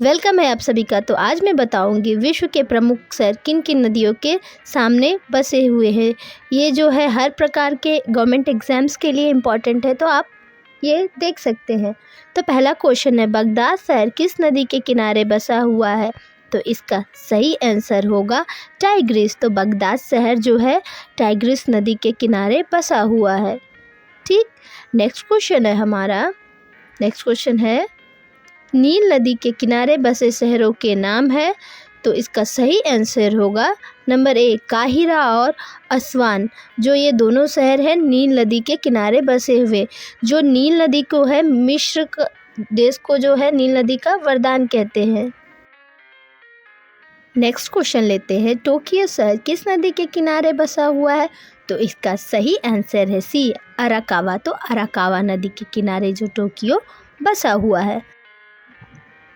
Welcome है आप सभी का। तो आज मैं बताऊंगी विश्व के प्रमुख शहर किन किन नदियों के सामने बसे हुए हैं। ये जो है हर प्रकार के गवर्नमेंट एग्जाम्स के लिए इम्पॉर्टेंट है, तो आप ये देख सकते हैं। तो पहला क्वेश्चन है, बगदाद शहर किस नदी के किनारे बसा हुआ है? तो इसका सही आंसर होगा टाइग्रिस। तो बगदाद शहर जो है टाइग्रिस नदी के किनारे बसा हुआ है। ठीक, नेक्स्ट क्वेश्चन है हमारा। नेक्स्ट क्वेश्चन है, नील नदी के किनारे बसे शहरों के नाम है। तो इसका सही आंसर होगा नंबर ए, काहिरा और अस्वान। जो ये दोनों शहर हैं नील नदी के किनारे बसे हुए। जो नील नदी को है मिस्र देश को जो है नील नदी का वरदान कहते हैं। नेक्स्ट क्वेश्चन लेते हैं, टोक्यो शहर किस नदी के किनारे बसा हुआ है? तो इसका सही आंसर है सी, अराकावा। तो अराकावा नदी के किनारे जो टोक्यो बसा हुआ है।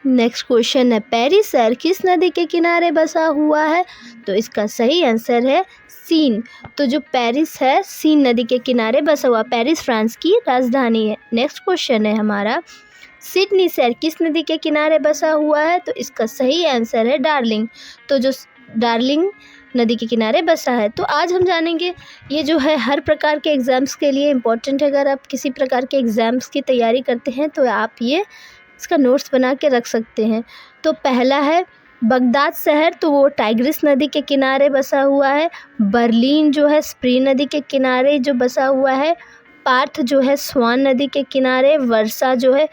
नेक्स्ट क्वेश्चन है, पेरिस शहर किस नदी के किनारे बसा हुआ है? तो इसका सही आंसर है सीन। तो जो पेरिस है सीन नदी के किनारे बसा हुआ। पेरिस फ्रांस की राजधानी है। नेक्स्ट क्वेश्चन है हमारा, सिडनी शहर किस नदी के किनारे बसा हुआ है? तो इसका सही आंसर है डार्लिंग। तो जो डार्लिंग नदी के किनारे बसा है। तो आज हम जानेंगे, ये जो है हर प्रकार के एग्ज़ाम्स के लिए इम्पोर्टेंट है। अगर आप किसी प्रकार के एग्ज़ाम्स की तैयारी करते हैं तो आप ये इसका नोट्स बना के रख सकते हैं। तो पहला है बगदाद शहर, तो वो टाइग्रिस नदी के किनारे बसा हुआ है। बर्लिन जो है स्प्री नदी के किनारे जो बसा हुआ है। पार्थ जो है स्वान नदी के किनारे। वर्सा जो है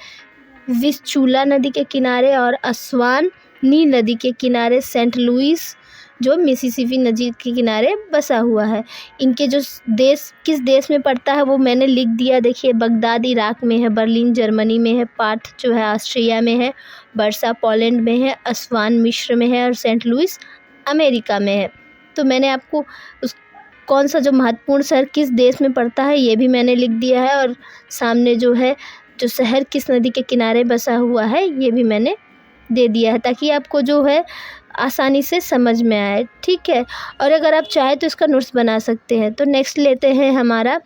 विस्चूला नदी के किनारे। और अस्वान नील नदी के किनारे। सेंट लुइस जो मिसिसिपी नदी के किनारे बसा हुआ है। इनके जो देश किस देश में पड़ता है वो मैंने लिख दिया। देखिए, बगदाद इराक में है, बर्लिन जर्मनी में है, पार्थ जो है ऑस्ट्रिया में है, वर्सा पोलैंड में है, अस्वान मिस्र में है और सेंट लुइस अमेरिका में है। तो मैंने आपको उस कौन सा जो महत्वपूर्ण शहर किस देश में पड़ता है ये भी मैंने लिख दिया है। और सामने जो है जो शहर किस नदी के किनारे बसा हुआ है ये भी मैंने दे दिया है, ताकि आपको जो है आसानी से समझ में आए। ठीक है, और अगर आप चाहें तो इसका नोट्स बना सकते हैं। तो नेक्स्ट लेते हैं हमारा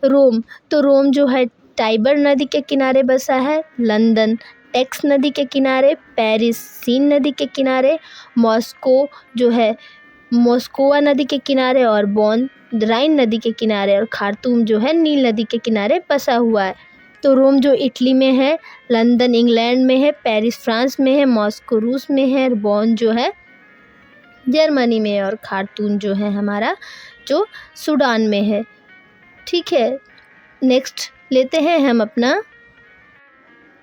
रोम। तो रोम जो है टाइबर नदी के किनारे बसा है। लंदन टेक्स नदी के किनारे। पेरिस सीन नदी के किनारे। मॉस्को जो है मॉस्कोवा नदी के किनारे। और बॉन राइन नदी के किनारे। और खार्तूम जो है नील नदी के किनारे बसा हुआ है। तो रोम जो इटली में है, लंदन इंग्लैंड में है, पेरिस फ्रांस में है, मॉस्को रूस में है, बॉन जो है जर्मनी में है और खार्तूम जो है हमारा जो सूडान में है। ठीक है, नेक्स्ट लेते हैं हम अपना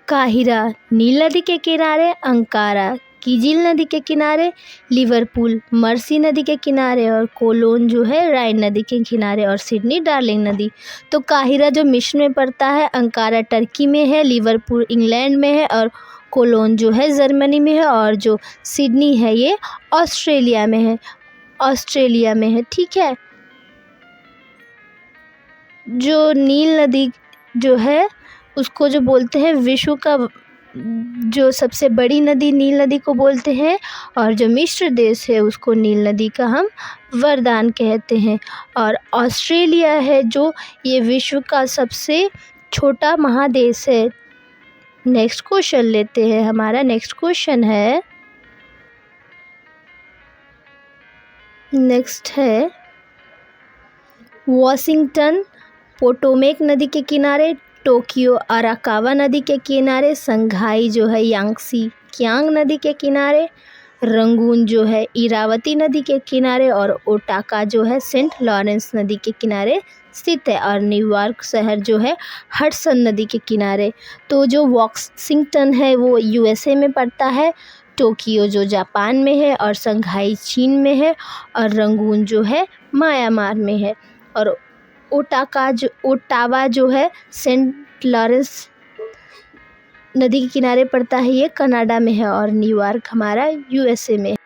काहिरा नील नदी के किनारे। अंकारा कीजिल नदी के किनारे। लिवरपूल मर्सी नदी के किनारे। और कोलोन जो है राइन नदी के किनारे। और सिडनी डार्लिंग नदी। तो काहिरा जो मिस्र में पड़ता है, अंकारा टर्की में है, लिवरपूल इंग्लैंड में है और कोलोन जो है जर्मनी में है। और जो सिडनी है ये ऑस्ट्रेलिया में है। ठीक है, जो नील नदी जो है उसको जो बोलते हैं विश्व का जो सबसे बड़ी नदी नील नदी को बोलते हैं। और जो मिस्र देश है उसको नील नदी का हम वरदान कहते हैं। और ऑस्ट्रेलिया है जो ये विश्व का सबसे छोटा महादेश है। नेक्स्ट क्वेश्चन लेते हैं हमारा। नेक्स्ट क्वेश्चन है, नेक्स्ट है वॉशिंगटन पोटोमेक नदी के किनारे। टोक्यो अराकावा नदी के किनारे। संघाई जो है यांगसी कियांग नदी के किनारे। रंगून जो है इरावती नदी के किनारे। और ओटाका जो है सेंट लॉरेंस नदी के किनारे स्थित है। और न्यूयॉर्क शहर जो है हडसन नदी के किनारे। तो जो वॉशिंगटन है वो यूएसए में पड़ता है। टोक्यो जो जापान में है। और संघाई चीन में है। और रंगून जो है म्यांमार में है। और ओटावा जो है सेंट लॉरेंस नदी के किनारे पड़ता है, ये कनाडा में है। और न्यूयॉर्क हमारा यूएसए में है।